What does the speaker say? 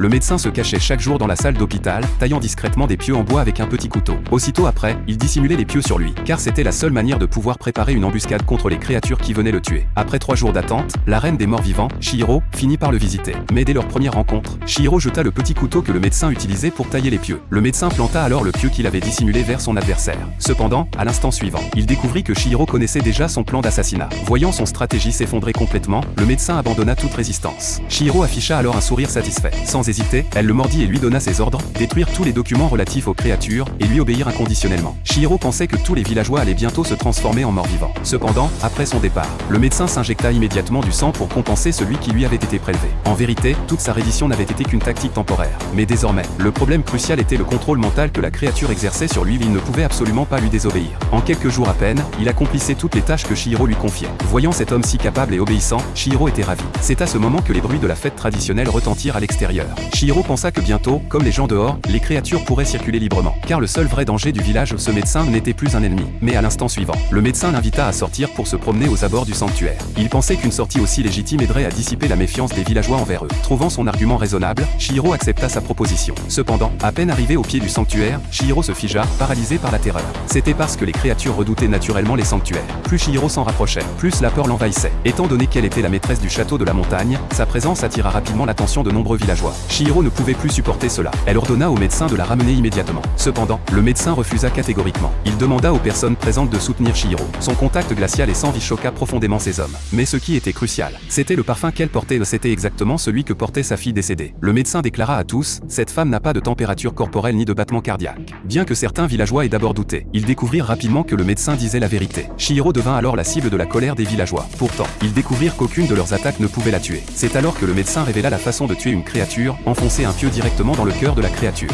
Le médecin se cachait chaque jour dans la salle d'hôpital, taillant discrètement des pieux en bois avec un petit couteau. Aussitôt après, il dissimulait les pieux sur lui, car c'était la seule manière de pouvoir préparer une embuscade contre les créatures qui venaient le tuer. Après 3 jours d'attente, la reine des morts vivants, Chihiro, finit par le visiter. Mais dès leur première rencontre, Chihiro jeta le petit couteau que le médecin utilisait pour tailler les pieux. Le médecin planta alors le pieu qu'il avait dissimulé vers son adversaire. Cependant, à l'instant suivant, il découvrit que Chihiro connaissait déjà son plan d'assassinat. Voyant son stratégie s'effondrer complètement, le médecin abandonna toute résistance. Chihiro afficha alors un sourire satisfait. Sans hésiter, elle le mordit et lui donna ses ordres, détruire tous les documents relatifs aux créatures, et lui obéir inconditionnellement. Chihiro pensait que tous les villageois allaient bientôt se transformer en morts-vivants. Cependant, après son départ, le médecin s'injecta immédiatement du sang pour compenser celui qui lui avait été prélevé. En vérité, toute sa reddition n'avait été qu'une tactique temporaire. Mais désormais, le problème crucial était le contrôle mental que la créature exerçait sur lui. Il ne pouvait absolument pas lui désobéir. En quelques jours à peine, il accomplissait toutes les tâches que Chihiro lui confiait. Voyant cet homme si capable et obéissant, Chihiro était ravi. C'est à ce moment que les bruits de la fête traditionnelle retentirent à l'extérieur. Chihiro pensa que bientôt, comme les gens dehors, les créatures pourraient circuler librement. Car le seul vrai danger du village, ce médecin n'était plus un ennemi. Mais à l'instant suivant, le médecin l'invita à sortir pour se promener aux abords du sanctuaire. Il pensait qu'une sortie aussi légitime aiderait à dissiper la méfiance des villageois envers eux. Trouvant son argument raisonnable, Chihiro accepta sa proposition. Cependant, à peine arrivé au pied du sanctuaire, Chihiro se figea, paralysé par la terreur. C'était parce que les créatures redoutaient naturellement les sanctuaires. Plus Chihiro s'en rapprochait, plus la peur l'envahissait. Étant donné qu'elle était la maîtresse du château de la montagne, sa présence attira rapidement l'attention de nombreux villageois. Chihiro ne pouvait plus supporter cela. Elle ordonna au médecin de la ramener immédiatement. Cependant, le médecin refusa catégoriquement. Il demanda aux personnes présentes de soutenir Chihiro. Son contact glacial et sans vie choqua profondément ces hommes. Mais ce qui était crucial, c'était le parfum qu'elle portait. C'était exactement celui que portait sa fille décédée. Le médecin déclara à tous, cette femme n'a pas de température corporelle ni de battement cardiaque. Bien que certains villageois aient d'abord douté, ils découvrirent rapidement que le médecin disait la vérité. Chihiro devint alors la cible de la colère des villageois. Pourtant, ils découvrirent qu'aucune de leurs attaques ne pouvait la tuer. C'est alors que le médecin révéla la façon de tuer une créature, enfoncer un pieu directement dans le cœur de la créature.